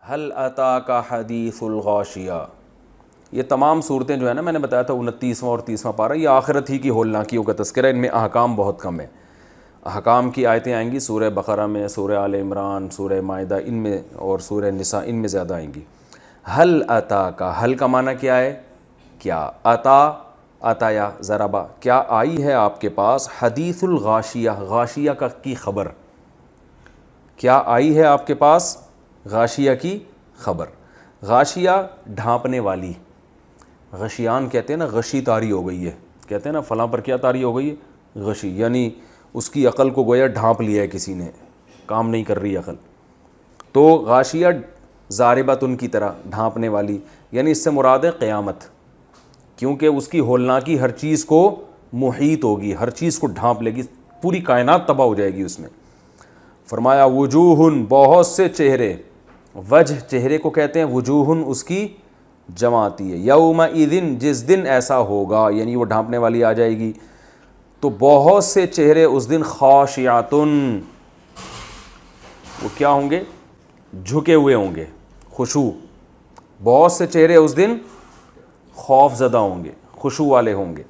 هل اتاک حدیث الغاشیہ. یہ تمام صورتیں جو ہے نا، میں نے بتایا تھا 29واں اور 30واں پارہ، یہ آخرت ہی کی ہولناکیوں کا تذکرہ. ان میں احکام بہت کم ہے. احکام کی آیتیں آئیں گی سورہ بقرہ میں، سورہ آل عمران، سورہ مائدہ، ان میں، اور سورہ نساء، ان میں زیادہ آئیں گی. حل اتاک، حل کا معنی کیا ہے؟ کیا. عطایا ضربا، کیا آئی ہے آپ کے پاس حدیث الغاشیہ، غاشیہ کی خبر. کیا آئی ہے آپ کے پاس غاشیہ کی خبر. غاشیہ ڈھانپنے والی. غشیان کہتے ہیں نا، غشی طاری ہو گئی ہے، کہتے ہیں نا فلاں پر کیا طاری ہو گئی ہے، غشی، یعنی اس کی عقل کو گویا ڈھانپ لیا ہے کسی نے، کام نہیں کر رہی عقل. تو غاشیہ ضاربۃ کی طرح ڈھانپنے والی، یعنی اس سے مراد ہے قیامت، کیونکہ اس کی ہولناکی ہر چیز کو محیط ہوگی، ہر چیز کو ڈھانپ لے گی، پوری کائنات تباہ ہو جائے گی اس میں. فرمایا وجوہ، بہت سے چہرے. وجہ چہرے کو کہتے ہیں، وجوہ اس کی جمع آتی ہے. یومئذ، جس دن ایسا ہوگا، یعنی وہ ڈھانپنے والی آ جائے گی، تو بہت سے چہرے اس دن خاشعاتن، وہ کیا ہوں گے؟ جھکے ہوئے ہوں گے، خشوع. بہت سے چہرے اس دن خوف زدہ ہوں گے، خشوع والے ہوں گے.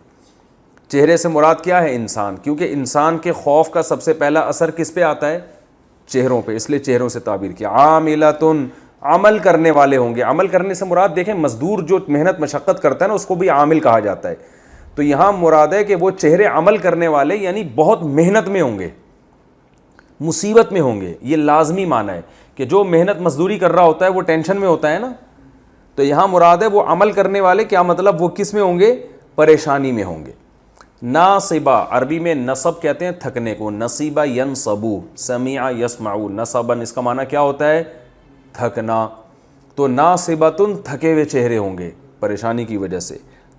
چہرے سے مراد کیا ہے؟ انسان، کیونکہ انسان کے خوف کا سب سے پہلا اثر کس پہ آتا ہے؟ چہروں پہ، اس لیے چہروں سے تعبیر کیا. عاملۃن، عمل کرنے والے ہوں گے. عمل کرنے سے مراد دیکھیں، مزدور جو محنت مشقت کرتا ہے نا، اس کو بھی عامل کہا جاتا ہے. تو یہاں مراد ہے کہ وہ چہرے عمل کرنے والے، یعنی بہت محنت میں ہوں گے، مصیبت میں ہوں گے. یہ لازمی معنی ہے کہ جو محنت مزدوری کر رہا ہوتا ہے وہ ٹینشن میں ہوتا ہے نا. تو یہاں مراد ہے وہ عمل کرنے والے. کیا مطلب؟ وہ کس میں ہوں گے؟ پریشانی میں ہوں گے. ناصبہ، عربی میں نصب کہتے ہیں تھکنے کو. نصیبہ ینصبو، سمع یسمعو، نصبن اس کا معنی کیا ہوتا ہے؟ تھکنا. تو ناصبتن، تھکے ہوئے چہرے ہوں گے پریشانی کی وجہ سے.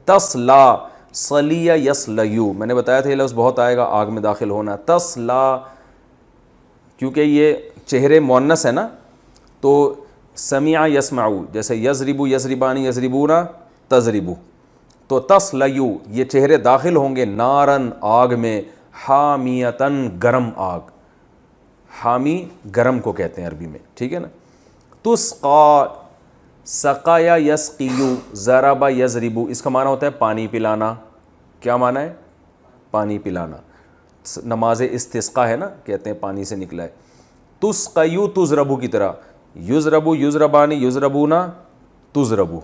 تصلا، صلیہ یسلیو، میں نے بتایا تھا یہ لفظ بہت آئے گا، آگ میں داخل ہونا. تصلا، کیونکہ یہ چہرے مؤنث ہے نا، تو سمع یسمعو، جیسے یضربو یضربانی یضربونا تضربو. تو تسلیو، یہ چہرے داخل ہوں گے نارن، آگ میں. حامیتن، گرم آگ. حامی گرم کو کہتے ہیں عربی میں، ٹھیک ہے نا. تسقا، سقایا یسقیو، ضربا یضربو، اس کا معنی ہوتا ہے پانی پلانا. کیا معنی ہے؟ پانی پلانا. نماز استسقا ہے نا، کہتے ہیں پانی سے نکلا ہے. تسقیو، تضربو کی طرح. یضربو یضربانی یضربونا تضربو.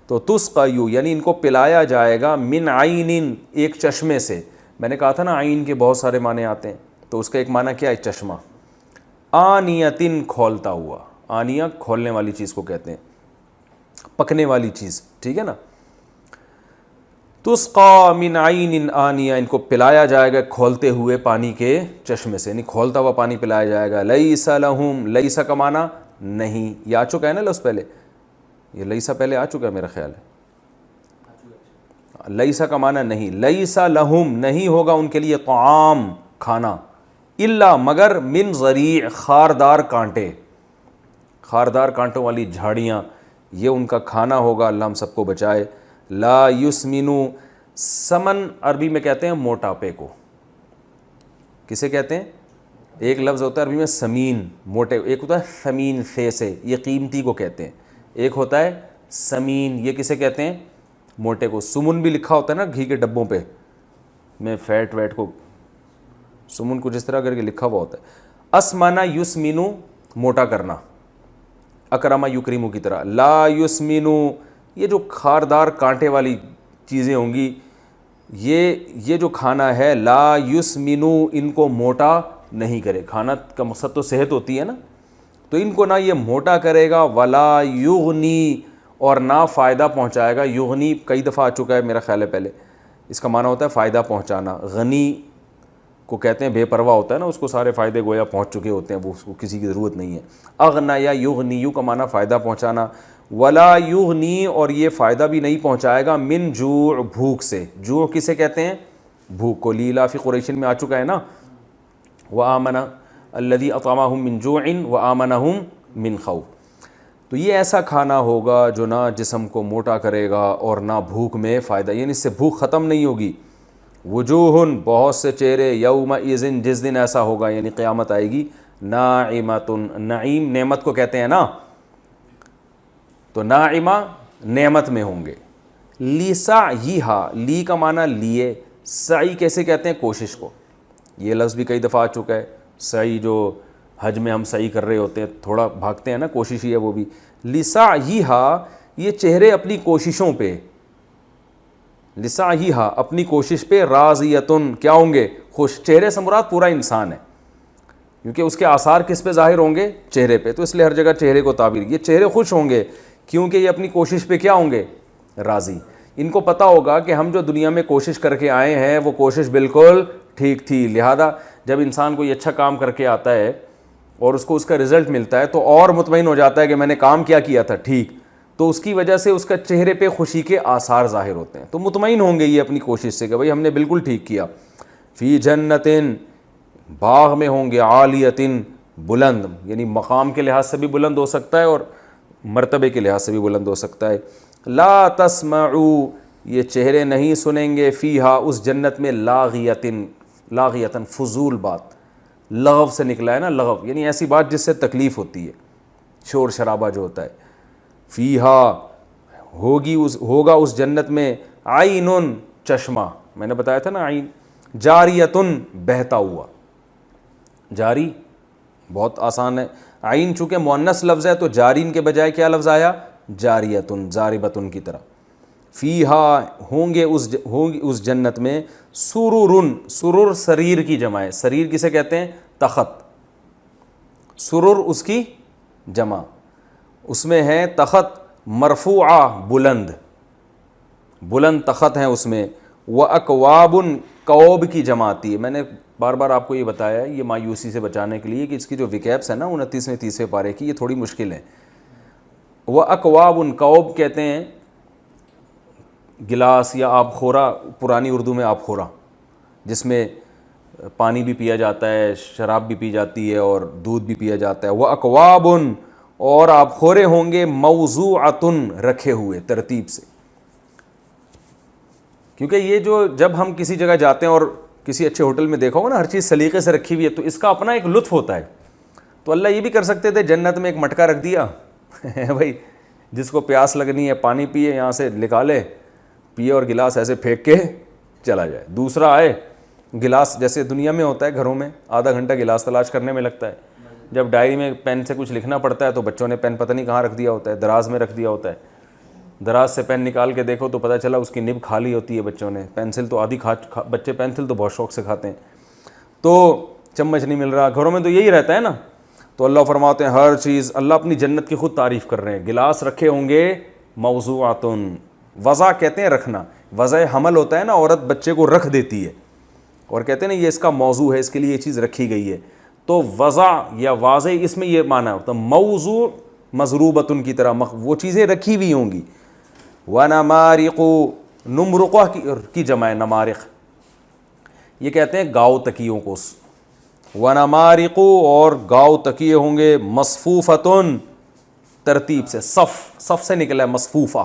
تو تسقیو یعنی ان کو پلایا جائے گا. من عین، ایک چشمے سے. میں نے کہا تھا نا عین کے بہت سارے معنی آتے ہیں، تو اس کا ایک معنی کیا ہے؟ چشمہ. آنیتن، کھولتا ہوا. آنیہ کھولنے والی چیز کو کہتے ہیں، پکنے والی چیز، ٹھیک ہے نا. تسقا من عین آنیہ، ان کو پلایا جائے گا کھولتے ہوئے پانی کے چشمے سے، یعنی کھولتا ہوا پانی پلایا جائے گا. لیس لہم، لیس کا معنی نہیں، یہ آ چکا ہے نا لفظ پہلے، یہ لیسا پہلے آ چکا ہے میرا خیال ہے. لیسا کا معنی نہیں. لیسا لہم، نہیں ہوگا ان کے لیے طعام، کھانا. الا، مگر من ضریع، خاردار کانٹے، خاردار کانٹوں والی جھاڑیاں، یہ ان کا کھانا ہوگا. اللہ ہم سب کو بچائے. لا یسمنو، سمن عربی میں کہتے ہیں موٹاپے کو. کسے کہتے ہیں؟ ایک لفظ ہوتا ہے عربی میں سمین، موٹے. ایک ہوتا ہے ثمین، فے سے، یہ قیمتی کو کہتے ہیں. ایک ہوتا ہے سمین، یہ کسے کہتے ہیں؟ موٹے کو. سمن بھی لکھا ہوتا ہے نا گھی کے ڈبوں پہ، میں فیٹ ویٹ کو سمن کچھ اس طرح کر کے لکھا ہوا ہوتا ہے. اسمنا یسمنو، موٹا کرنا. اکرما یکرمو کی طرح. لا یسمنو، یہ جو خاردار کانٹے والی چیزیں ہوں گی، یہ جو کھانا ہے، لا یسمنو، ان کو موٹا نہیں کرے. کھانا کا مقصد تو صحت ہوتی ہے نا، تو ان کو نہ یہ موٹا کرے گا. ولا یغنی، اور نہ فائدہ پہنچائے گا. یغنی کئی دفعہ آ چکا ہے میرا خیال ہے پہلے. اس کا معنی ہوتا ہے فائدہ پہنچانا. غنی کو کہتے ہیں بے پرواہ ہوتا ہے نا، اس کو سارے فائدے گویا پہنچ چکے ہوتے ہیں، وہ اس کو کسی کی ضرورت نہیں ہے. اغنا یا یغنیو کا معنی فائدہ پہنچانا. ولا یغنی، اور یہ فائدہ بھی نہیں پہنچائے گا. من جوع، بھوک سے. جوع کسے کہتے ہیں؟ بھوک کو. لیلافی قریش میں آ چکا ہے نا. وآمن الذی اطعمہم من جوع وآمنہم من خوف. تو یہ ایسا کھانا ہوگا جو نہ جسم کو موٹا کرے گا اور نہ بھوک میں فائدہ، یعنی اس سے بھوک ختم نہیں ہوگی. وجوہ، بہت سے چہرے. یومئذ، جس دن ایسا ہوگا یعنی قیامت آئے گی. ناعمۃ، نعیم نعمت کو کہتے ہیں نا. تو ناعمہ نعمت میں ہوں گے. لسعیہا، لی کا معنی لیے، سعی کیسے کہتے ہیں؟ کوشش کو. یہ لفظ بھی کئی دفعہ آ چکا ہے. سعی جو حج میں ہم سعی کر رہے ہوتے ہیں، تھوڑا بھاگتے ہیں نا، کوشش ہی ہے وہ بھی. لسعیہا، یہ چہرے اپنی کوششوں پہ، لسعیہا اپنی کوشش پہ، راضیتن کیا ہوں گے؟ خوش. چہرے سے مراد پورا انسان ہے، کیونکہ اس کے آثار کس پہ ظاہر ہوں گے؟ چہرے پہ. تو اس لیے ہر جگہ چہرے کو تعبیر. یہ چہرے خوش ہوں گے کیونکہ یہ اپنی کوشش پہ کیا ہوں گے؟ راضی. ان کو پتہ ہوگا کہ ہم جو دنیا میں کوشش کر کے آئے ہیں وہ کوشش بالکل ٹھیک تھی. لہذا جب انسان کوئی اچھا کام کر کے آتا ہے اور اس کو اس کا رزلٹ ملتا ہے تو اور مطمئن ہو جاتا ہے کہ میں نے کام کیا تھا ٹھیک. تو اس کی وجہ سے اس کا چہرے پہ خوشی کے آثار ظاہر ہوتے ہیں. تو مطمئن ہوں گے یہ اپنی کوشش سے کہ بھئی ہم نے بالکل ٹھیک کیا. فی جنتن، باغ میں ہوں گے، عالیتن بلند، یعنی مقام کے لحاظ سے بھی بلند ہو سکتا ہے اور مرتبے کے لحاظ سے بھی بلند ہو سکتا ہے. لا تسمعوا، یہ چہرے نہیں سنیں گے، فیہا اس جنت میں، لاغیتن، لاغیتن فضول بات، لغو سے نکلا ہے نا، لغو یعنی ایسی بات جس سے تکلیف ہوتی ہے، شور شرابہ جو ہوتا ہے. فیہا ہوگا اس جنت میں، عین چشمہ، میں نے بتایا تھا نا عین، جاریتن بہتا ہوا. جاری بہت آسان ہے. عین چونکہ مؤنث لفظ ہے تو جارین کے بجائے کیا لفظ آیا؟ جاریتن، زاربتن کی طرح. فیہا ہوں گے اس جنت میں، سرورن، سرور سریر کی جمع ہے. سریر کسے کہتے ہیں؟ تخت. سرور اس کی جمع، اس میں ہے تخت مرفوعہ، بلند، بلند تخت ہیں اس میں. وَأَكْوَابٌ، کوب کی جمع آتی ہے. میں نے بار بار آپ کو یہ بتایا ہے، یہ مایوسی سے بچانے کے لیے کہ اس کی جو وکیبس ہیں نا 29ویں 30ویں پارے کی، یہ تھوڑی مشکل ہے. وَأَكْوَابٌ، کوب کہتے ہیں گلاس یا آب خورا، پرانی اردو میں آب خورا، جس میں پانی بھی پیا جاتا ہے، شراب بھی پی جاتی ہے اور دودھ بھی پیا جاتا ہے. وَأَكْوَابٌ، اور آب خورے ہوں گے، موضوعۃن رکھے ہوئے ترتیب سے. کیونکہ یہ جو جب ہم کسی جگہ جاتے ہیں اور کسی اچھے ہوٹل میں دیکھا ہوگا نا، ہر چیز سلیقے سے رکھی ہوئی ہے، تو اس کا اپنا ایک لطف ہوتا ہے. تو اللہ یہ بھی کر سکتے تھے، جنت میں ایک مٹکا رکھ دیا بھائی جس کو پیاس لگنی ہے پانی پیے، یہاں سے نکالے پیے اور گلاس ایسے پھینک کے چلا جائے. دوسرا آئے گلاس، جیسے دنیا میں ہوتا ہے گھروں میں آدھا گھنٹہ گلاس تلاش کرنے میں لگتا ہے. جب ڈائری میں پین سے کچھ لکھنا پڑتا ہے تو بچوں نے پین پتہ نہیں کہاں رکھ دیا ہوتا ہے، دراز میں رکھ دیا ہوتا ہے. دراز سے پین نکال کے دیکھو تو پتہ چلا اس کی نب کھا لی ہوتی ہے بچوں نے. پینسل تو آدھی بچے پینسل تو بہت شوق سے کھاتے ہیں، تو چمچ نہیں مل رہا. گھروں میں تو یہی رہتا ہے نا. تو اللہ فرماتے ہیں ہر چیز، اللہ اپنی جنت کی خود تعریف کر رہے ہیں. گلاس رکھے ہوں گے موضوعاتن، وضع کہتے ہیں رکھنا. وضع حمل ہوتا ہے نا، عورت بچے کو رکھ دیتی ہے اور کہتے ہیں نا یہ اس کا موضوع ہے، اس کے لیے یہ چیز رکھی گئی ہے. تو وضع یا واضح اس میں یہ معنی ہوتا ہے، موضوع مضروبتن کی طرح، وہ چیزیں رکھی ہوئی ہوں گی. وَنَمَارِقُ، نمرقہ کی جمع ہے نمارق، یہ کہتے ہیں گاؤ تکیوں کو. وَنَمَارِقُ، اور گاؤ تکیے ہوں گے، مصفوفتن ترتیب سے، صف سے نکلا ہے مصفوفہ،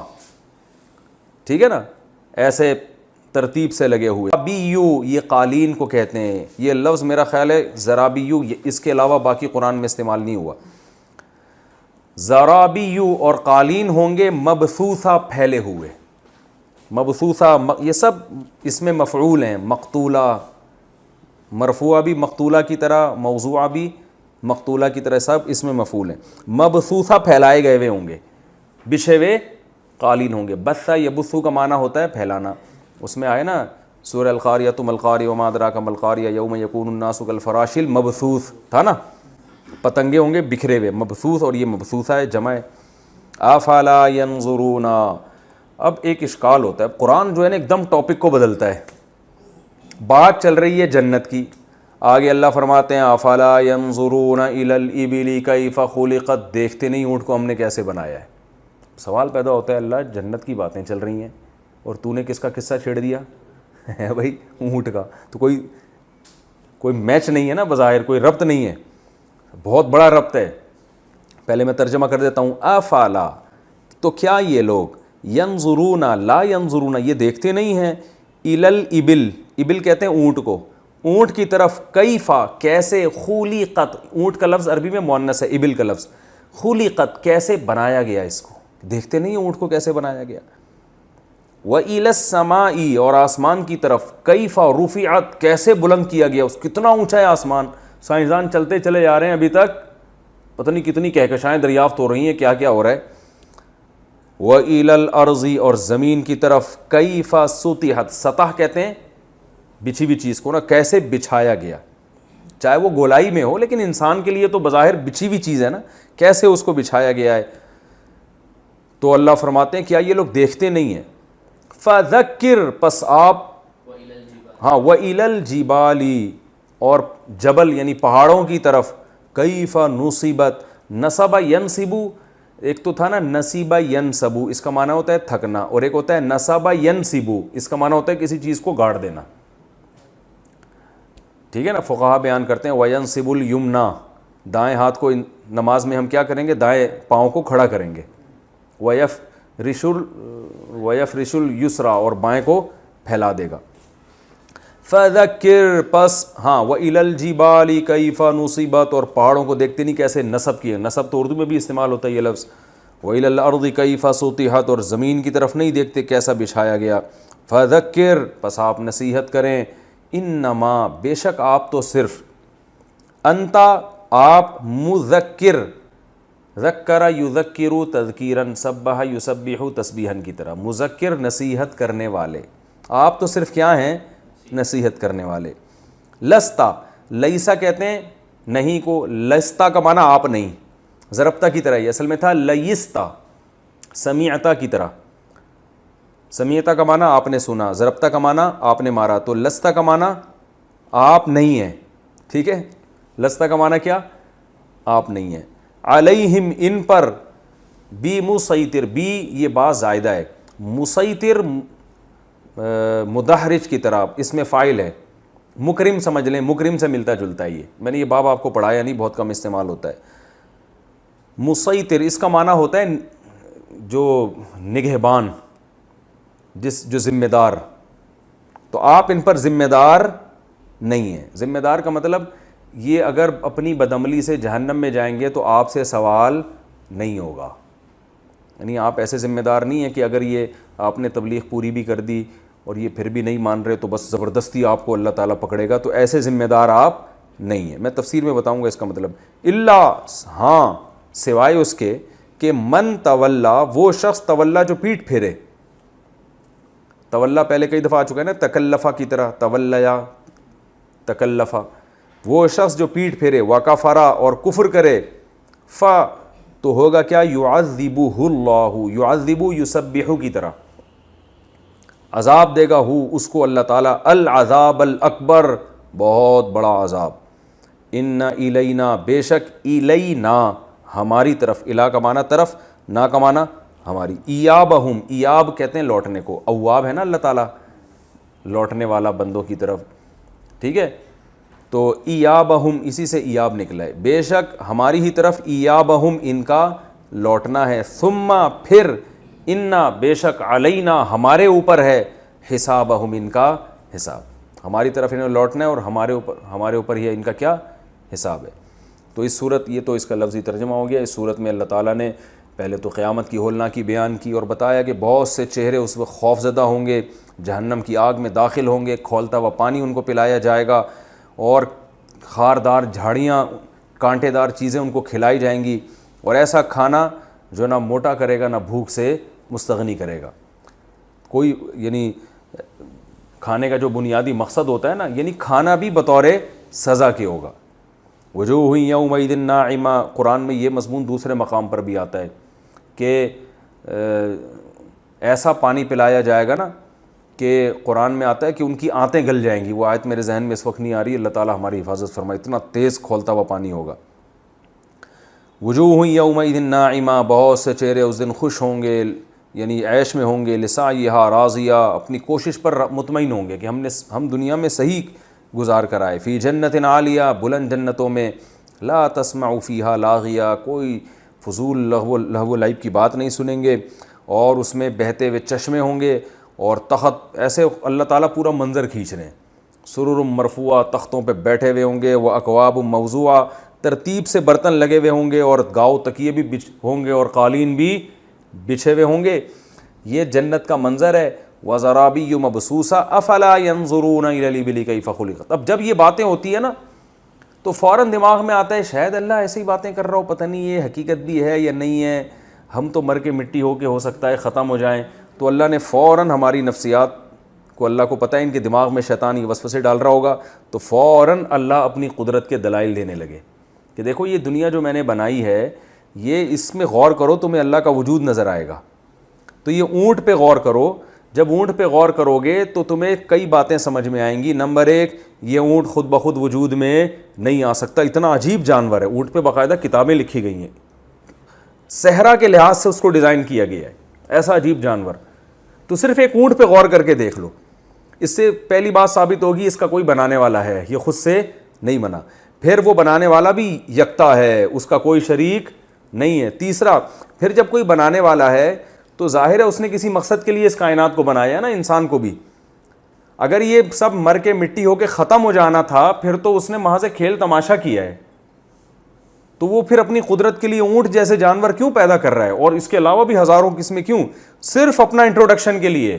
ٹھیک ہے نا، ایسے ترتیب سے لگے ہوئے. زرابیو، یہ قالین کو کہتے ہیں. یہ لفظ میرا خیال ہے زرابیو اس کے علاوہ باقی قرآن میں استعمال نہیں ہوا. زرابیو، اور قالین ہوں گے مبثوثہ، پھیلے ہوئے. مبثوثہ یہ سب اس میں مفعول ہیں، مقتولہ، مرفوعہ بھی مقتولہ کی طرح، موضوعہ بھی مقتولہ کی طرح، سب اس میں مفعول ہیں. مبثوثہ پھیلائے گئے ہوئے ہوں گے، بچھے ہوئے قالین ہوں گے. بثہ یبثو کا معنی ہوتا ہے پھیلانا. اس میں آئے نا سورہ القاریۃ ما القاریۃ وما ادراک ما القاریۃ یوم یکون الناس کالفراش المبثوث تھا نا، پتنگے ہوں گے بکھرے ہوئے. مبثوث، اور یہ مبثوثہ ہے جمع ہے. افلا ینظرون، اب ایک اشکال ہوتا ہے، قرآن جو ہے نا ایک دم ٹاپک کو بدلتا ہے. بات چل رہی ہے جنت کی، آگے اللہ فرماتے ہیں افلا ینظرون الی الابل کیف خلقت، دیکھتے نہیں اونٹ کو ہم نے کیسے بنایا ہے. سوال پیدا ہوتا ہے اللہ جنت کی باتیں چل رہی ہیں اور تو نے کس کا قصہ چھیڑ دیا ہے بھائی؟ اونٹ کا. تو کوئی میچ نہیں ہے نا بظاہر، کوئی ربط نہیں ہے، بہت بڑا ربط ہے. پہلے میں ترجمہ کر دیتا ہوں. افلا، تو کیا یہ لوگ، ینظرون، لا ینظرون، یہ دیکھتے نہیں ہیں، الی الابل، ابل کہتے ہیں اونٹ کو، اونٹ کی طرف، کیفا کیسے، خلقت، اونٹ کا لفظ عربی میں مؤنث ہے، ابل کا لفظ، خلقت کیسے بنایا گیا اس کو، دیکھتے نہیں اونٹ کو کیسے بنایا گیا. وَإِلَى السَّمَاءِ اور آسمان کی طرف کیف رفعت کیسے بلند کیا گیا, اس کتنا اونچا ہے آسمان. سائنسدان چلتے چلے جا رہے ہیں, ابھی تک پتہ نہیں کتنی کہکشائیں دریافت ہو رہی ہیں, کیا کیا ہو رہا ہے. وَإِلَى الْأَرْضِ اور زمین کی طرف کیف سُطِحَتْ, سطح کہتے ہیں بچھی ہوئی چیز کو نا, کیسے بچھایا گیا, چاہے وہ گولائی میں ہو لیکن انسان کے لیے تو بظاہر بچھی ہوئی چیز ہے نا, کیسے اس کو بچھایا گیا ہے. تو اللہ فرماتے ہیں کیا یہ لوگ دیکھتے نہیں ہیں. فَذَكِّرْ پس آپ, ہاں وَإِلَى الْجِبَالِ اور جبل یعنی پہاڑوں کی طرف, کیف نُصِبَتْ نصب ینصبو, ایک تو تھا نا نصیبہ ینصبو, اس کا معنی ہوتا ہے تھکنا, اور ایک ہوتا ہے نصب ینصبو, اس کا معنی ہوتا ہے کسی چیز کو گاڑ دینا. ٹھیک ہے نا, فقہا بیان کرتے ہیں وَيَنْصِبُ الْيُمْنَا, دائیں ہاتھ کو نماز میں ہم کیا کریں گے, دائیں پاؤں کو کھڑا کریں گے. وَيَفْرِشُ الْيُسْرَا اور بائیں کو پھیلا دے گا. فَذَكِّرْ پس ہاں وَإِلَى الْجِبَالِ كَيْفَ نُصِبَتْ اور پہاڑوں کو دیکھتے نہیں کیسے نصب کیے, نصب تو اردو میں بھی استعمال ہوتا ہے یہ لفظ. وَإِلَى الْأَرْضِ كَيْفَ سُطِحَتْ اور زمین کی طرف نہیں دیکھتے کیسا بچھایا گیا. فَذَكِّرْ پس آپ نصیحت کریں, انما بے شک آپ تو صرف, انتا آپ, مذکر, ذکر یذکر تذکیرا, سبح یسبح تسبیحا کی طرح, مذکر نصیحت کرنے والے, آپ تو صرف کیا ہیں, نصیحت کرنے والے. لستا, لیسا کہتے ہیں نہیں کو, لستا کا معنی آپ نہیں, ضربتا کی طرح, یہ اصل میں تھا لیستا, سمیعتا کی طرح. سمیعتا کا معنی آپ نے سنا, ضربتا کا معنی آپ نے مارا, تو لستا کا معنی آپ نہیں ہیں. ٹھیک ہے, لستا کا معنی کیا, آپ نہیں ہیں. علیہم ان پر, بی مسیطر, بی یہ با زائدہ ہے, مسیطر مدحرج کی طرح, اس میں فاعل ہے, مکرم سمجھ لیں, مکرم سے ملتا جلتا ہے یہ, میں نے یہ باب آپ کو پڑھایا نہیں, بہت کم استعمال ہوتا ہے. مسیطر اس کا معنی ہوتا ہے جو نگہبان, جو ذمہ دار, تو آپ ان پر ذمہ دار نہیں ہیں. ذمہ دار کا مطلب یہ اگر اپنی بدعملی سے جہنم میں جائیں گے تو آپ سے سوال نہیں ہوگا, یعنی آپ ایسے ذمہ دار نہیں ہیں کہ اگر یہ آپ نے تبلیغ پوری بھی کر دی اور یہ پھر بھی نہیں مان رہے تو بس زبردستی آپ کو اللہ تعالیٰ پکڑے گا, تو ایسے ذمہ دار آپ نہیں ہیں. میں تفسیر میں بتاؤں گا اس کا مطلب. الا ہاں سوائے اس کے کہ من تولا, وہ شخص تولا جو پیٹ پھیرے, تولا پہلے کئی دفعہ آ چکا ہے نا, تکلفہ کی طرح, تولا تکلفہ, وہ شخص جو پیٹ پھیرے, وکفرا اور کفر کرے, فا تو ہوگا کیا, یعذبہ اللہ, یعذبہ یسبح کی طرح, عذاب دے گا ہو اس کو اللہ تعالیٰ, العذاب الاکبر بہت بڑا عذاب. ان الینا بے شک, الینا ہماری طرف, الا کا معنی طرف, نا کا معنی ہماری, ایابہم, ایاب کہتے ہیں لوٹنے کو, اواب ہے نا اللہ تعالیٰ, لوٹنے والا بندوں کی طرف. ٹھیک ہے, تو ایابہم اسی سے ایاب نکلا ہے, بے شک ہماری ہی طرف, ایابہم ان کا لوٹنا ہے, ثم پھر, انا بے شک, علینا ہمارے اوپر ہے, حسابہم ان کا حساب, ہماری طرف انہیں لوٹنا ہے اور ہمارے اوپر ہی ان کا کیا حساب ہے. تو اس صورت, یہ تو اس کا لفظی ترجمہ ہو گیا. اس صورت میں اللہ تعالیٰ نے پہلے تو قیامت کی ہولناکی بیان کی اور بتایا کہ بہت سے چہرے اس وقت خوف زدہ ہوں گے, جہنم کی آگ میں داخل ہوں گے, کھولتا ہوا پانی ان کو پلایا جائے گا اور خاردار جھاڑیاں, کانٹے دار چیزیں ان کو کھلائی جائیں گی, اور ایسا کھانا جو نہ موٹا کرے گا نہ بھوک سے مستغنی کرے گا. کوئی یعنی کھانے کا جو بنیادی مقصد ہوتا ہے نا, یعنی کھانا بھی بطور سزا کے ہوگا. وجوہ یومئذ ناعمہ, قرآن میں یہ مضمون دوسرے مقام پر بھی آتا ہے کہ ایسا پانی پلایا جائے گا نا کہ قرآن میں آتا ہے کہ ان کی آنتیں گل جائیں گی. وہ آیت میرے ذہن میں اس وقت نہیں آ رہی, اللہ تعالیٰ ہماری حفاظت فرمائے, اتنا تیز کھولتا ہوا پانی ہوگا. وجوہ یومئذ ناعمہ, بہت سے چہرے اس دن خوش ہوں گے, یعنی عیش میں ہوں گے, لسعیہا راضیہ, اپنی کوشش پر مطمئن ہوں گے کہ ہم دنیا میں صحیح گزار کر آئے. فی جنت عالیہ, بلند جنتوں میں, لا تسمع فیہا لاغیہ, کوئی فضول لہو و لعب کی بات نہیں سنیں گے, اور اس میں بہتے ہوئے چشمے ہوں گے, اور تخت ایسے اللہ تعالیٰ پورا منظر کھینچ رہے ہیں, سرر مرفوعہ, تختوں پہ بیٹھے ہوئے ہوں گے, وہ اکواب موضوعہ, ترتیب سے برتن لگے ہوئے ہوں گے, اور گاؤ تکیے بھی ہوں گے, اور قالین بھی بچھے ہوئے ہوں گے. یہ جنت کا منظر ہے. وَزَرَابِيُّ مَبْثُوثَةٌ أَفَلَا يَنظُرُونَ إِلَى الْإِبِلِ كَيْفَ خُلِقَتْ. اب جب یہ باتیں ہوتی ہیں نا تو فوراً دماغ میں آتا ہے شاید اللہ ایسی ہی باتیں کر رہا ہو, پتہ نہیں یہ حقیقت بھی ہے یا نہیں ہے, ہم تو مر کے مٹی ہو سکتا ہے ختم ہو جائیں. تو اللہ نے فوراً ہماری نفسیات کو, اللہ کو پتہ ہے ان کے دماغ میں شیطان یہ وسوسے ڈال رہا ہوگا, تو فوراً اللہ اپنی قدرت کے دلائل دینے لگے کہ دیکھو یہ دنیا جو میں نے بنائی ہے, یہ اس میں غور کرو تمہیں اللہ کا وجود نظر آئے گا. تو یہ اونٹ پہ غور کرو, جب اونٹ پہ غور کرو گے تو تمہیں کئی باتیں سمجھ میں آئیں گی. نمبر 1, یہ اونٹ خود بخود وجود میں نہیں آ سکتا, اتنا عجیب جانور ہے. اونٹ پہ باقاعدہ کتابیں لکھی گئی ہیں, صحرا کے لحاظ سے اس کو ڈیزائن کیا گیا ہے, ایسا عجیب جانور. تو صرف ایک اونٹ پہ غور کر کے دیکھ لو, اس سے پہلی بات ثابت ہوگی اس کا کوئی بنانے والا ہے, یہ خود سے نہیں بنا. پھر وہ بنانے والا بھی یکتا ہے, اس کا کوئی شریک نہیں ہے. تیسرا, پھر جب کوئی بنانے والا ہے تو ظاہر ہے اس نے کسی مقصد کے لیے اس کائنات کو بنایا ہے نا, انسان کو بھی. اگر یہ سب مر کے مٹی ہو کے ختم ہو جانا تھا پھر تو اس نے محض کھیل تماشا کیا ہے. تو وہ پھر اپنی قدرت کے لیے اونٹ جیسے جانور کیوں پیدا کر رہا ہے, اور اس کے علاوہ بھی ہزاروں قسمیں کیوں؟ صرف اپنا انٹروڈکشن کے لیے,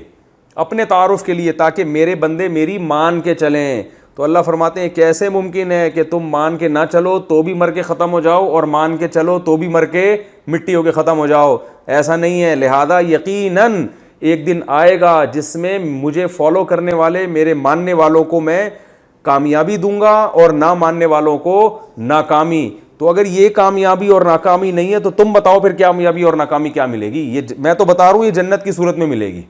اپنے تعارف کے لیے, تاکہ میرے بندے میری مان کے چلیں. تو اللہ فرماتے ہیں کیسے ممکن ہے کہ تم مان کے نہ چلو تو بھی مر کے ختم ہو جاؤ, اور مان کے چلو تو بھی مر کے مٹی ہو کے ختم ہو جاؤ؟ ایسا نہیں ہے. لہذا یقیناً ایک دن آئے گا جس میں مجھے فالو کرنے والے, میرے ماننے والوں کو میں کامیابی دوں گا اور نہ ماننے والوں کو ناکامی. تو اگر یہ کامیابی اور ناکامی نہیں ہے تو تم بتاؤ پھر کامیابی اور ناکامی کیا ملے گی؟ یہ میں تو بتا رہا ہوں یہ جنت کی صورت میں ملے گی.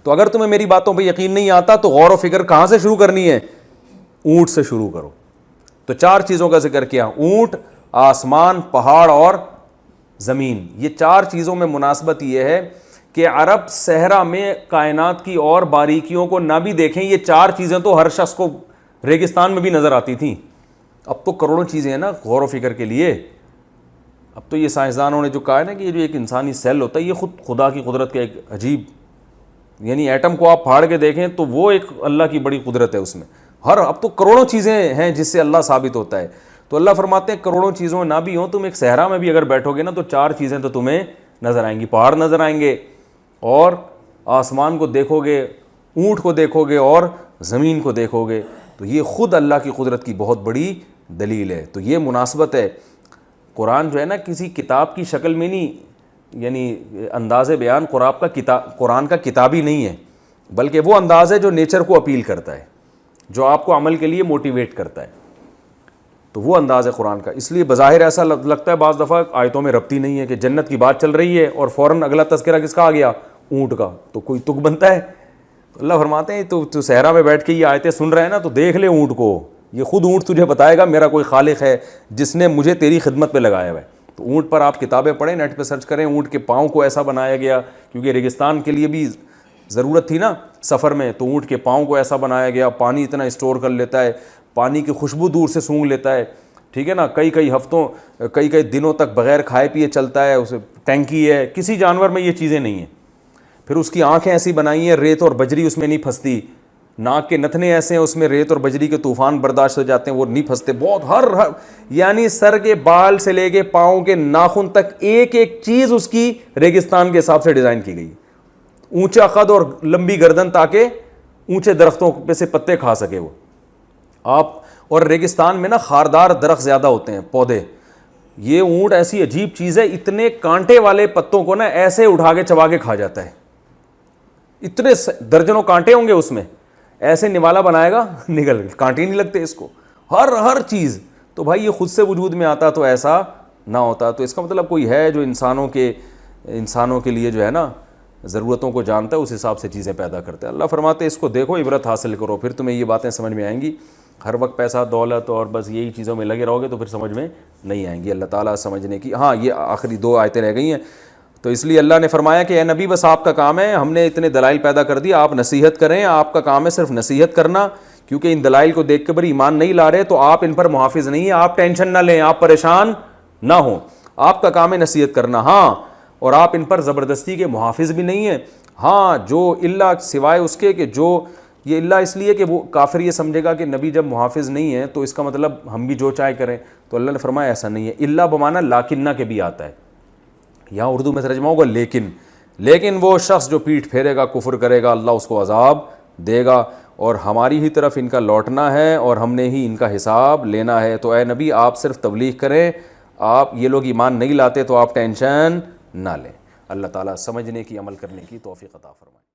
تو اگر تمہیں میری باتوں پہ یقین نہیں آتا تو غور و فکر کہاں سے شروع کرنی ہے؟ اونٹ سے شروع کرو. تو 4 چیزوں کا ذکر کیا, اونٹ, آسمان, پہاڑ اور زمین. یہ 4 چیزوں میں مناسبت یہ ہے کہ عرب صحرا میں کائنات کی اور باریکیوں کو نہ بھی دیکھیں, یہ 4 چیزیں تو ہر شخص کو ریگستان میں بھی نظر آتی تھیں. اب تو کروڑوں چیزیں ہیں نا غور و فکر کے لیے. اب تو یہ سائنسدانوں نے جو کہا ہے نا کہ یہ جو ایک انسانی سیل ہوتا ہے یہ خود خدا کی قدرت کا ایک عجیب, یعنی ایٹم کو آپ پھاڑ کے دیکھیں تو وہ ایک اللہ کی بڑی قدرت ہے اس میں. اب تو کروڑوں چیزیں ہیں جس سے اللہ ثابت ہوتا ہے. تو اللہ فرماتے ہیں کروڑوں چیزوں نہ بھی ہوں, تم ایک صحرا میں بھی اگر بیٹھو گے نا تو 4 چیزیں تو تمہیں نظر آئیں گی. پہاڑ نظر آئیں گے, اور آسمان کو دیکھو گے, اونٹ کو دیکھو گے, اور زمین کو دیکھو گے. تو یہ خود اللہ کی قدرت کی بہت بڑی دلیل ہے. تو یہ مناسبت ہے. قرآن جو ہے نا کسی کتاب کی شکل میں نہیں, یعنی انداز بیان قرآن کا کتابی نہیں ہے, بلکہ وہ انداز ہے جو نیچر کو اپیل کرتا ہے, جو آپ کو عمل کے لیے موٹیویٹ کرتا ہے. تو وہ انداز ہے قرآن کا. اس لیے بظاہر ایسا لگتا ہے بعض دفعہ آیتوں میں ربط ہی نہیں ہے کہ جنت کی بات چل رہی ہے اور فوراً اگلا تذکرہ کس کا آ گیا؟ اونٹ کا. تو کوئی تک بنتا ہے؟ اللہ فرماتے ہیں تو صحرا میں بیٹھ کے یہ آیتیں سن رہے ہیں نا تو دیکھ لے اونٹ کو, یہ خود اونٹ تجھے بتائے گا میرا کوئی خالق ہے جس نے مجھے تیری خدمت پہ لگایا ہوا ہے. تو اونٹ پر آپ کتابیں پڑھیں, نیٹ پہ سرچ کریں, اونٹ کے پاؤں کو ایسا بنایا گیا کیونکہ ریگستان کے لیے بھی ضرورت تھی نا سفر میں, تو اونٹ کے پاؤں کو ایسا بنایا گیا. پانی اتنا اسٹور کر لیتا ہے, پانی کی خوشبو دور سے سونگھ لیتا ہے, ٹھیک ہے نا, کئی ہفتوں کئی دنوں تک بغیر کھائے پیے چلتا ہے, اسے ٹینکی ہے. کسی جانور میں یہ چیزیں نہیں ہیں. پھر اس کی آنکھیں ایسی بنائی ہیں ریت اور بجری اس میں نہیں پھنستی, ناک کے نتنے ایسے ہیں اس میں ریت اور بجری کے طوفان برداشت ہو جاتے ہیں, وہ نہیں پھنستے. بہت ہر یعنی سر کے بال سے لے کے پاؤں کے ناخن تک ایک ایک چیز اس کی ریگستان کے حساب سے ڈیزائن کی گئی. اونچا قد اور لمبی گردن تاکہ اونچے درختوں پہ سے پتے کھا سکے وہ آپ. اور ریگستان میں نا خاردار درخت زیادہ ہوتے ہیں, پودے. یہ اونٹ ایسی عجیب چیز ہے, اتنے کانٹے والے پتوں کو نا ایسے اٹھا کے چبا کے کھا جاتا ہے. اتنے درجنوں کانٹے ہوں گے اس میں, ایسے نوالا بنائے گا نگل کانٹے نہیں لگتے اس کو, ہر چیز. تو بھائی یہ خود سے وجود میں آتا تو ایسا نہ ہوتا. تو اس کا مطلب کوئی ہے جو انسانوں کے لیے جو ہے نا ضرورتوں کو جانتا ہے, اس حساب سے چیزیں پیدا کرتا ہے. اللہ فرماتے ہیں اس کو دیکھو, عبرت حاصل کرو, پھر تمہیں یہ باتیں سمجھ میں آئیں گی. ہر وقت پیسہ دولت اور بس یہی چیزوں میں لگے رہو گے تو پھر سمجھ میں نہیں آئیں گی. اللہ تعالیٰ سمجھنے کی. ہاں یہ آخری 2 آیتیں رہ گئی ہیں. تو اس لیے اللہ نے فرمایا کہ اے نبی بس آپ کا کام ہے, ہم نے اتنے دلائل پیدا کر دی, آپ نصیحت کریں, آپ کا کام ہے صرف نصیحت کرنا. کیونکہ ان دلائل کو دیکھ کے بر ایمان نہیں لا رہے تو آپ ان پر محافظ نہیں ہیں, آپ ٹینشن نہ لیں, آپ پریشان نہ ہوں, آپ کا کام ہے نصیحت کرنا. ہاں, اور آپ ان پر زبردستی کے محافظ بھی نہیں ہیں. ہاں, جو اللہ سوائے اس کے کہ جو یہ اللہ اس لیے کہ وہ کافر یہ سمجھے گا کہ نبی جب محافظ نہیں ہے تو اس کا مطلب ہم بھی جو چاہے کریں. تو اللہ نے فرمایا ایسا نہیں ہے. اللہ بمانا لاکنہ کے بھی آتا ہے, یہاں اردو میں ترجمہ ہوگا لیکن وہ شخص جو پیٹھ پھیرے گا، کفر کرے گا، اللہ اس کو عذاب دے گا، اور ہماری ہی طرف ان کا لوٹنا ہے اور ہم نے ہی ان کا حساب لینا ہے۔ تو اے نبی آپ صرف تبلیغ کریں، آپ یہ لوگ ایمان نہیں لاتے تو آپ ٹینشن نہ لیں۔ اللہ تعالیٰ سمجھنے کی، عمل کرنے کی توفیق عطا فرمائے۔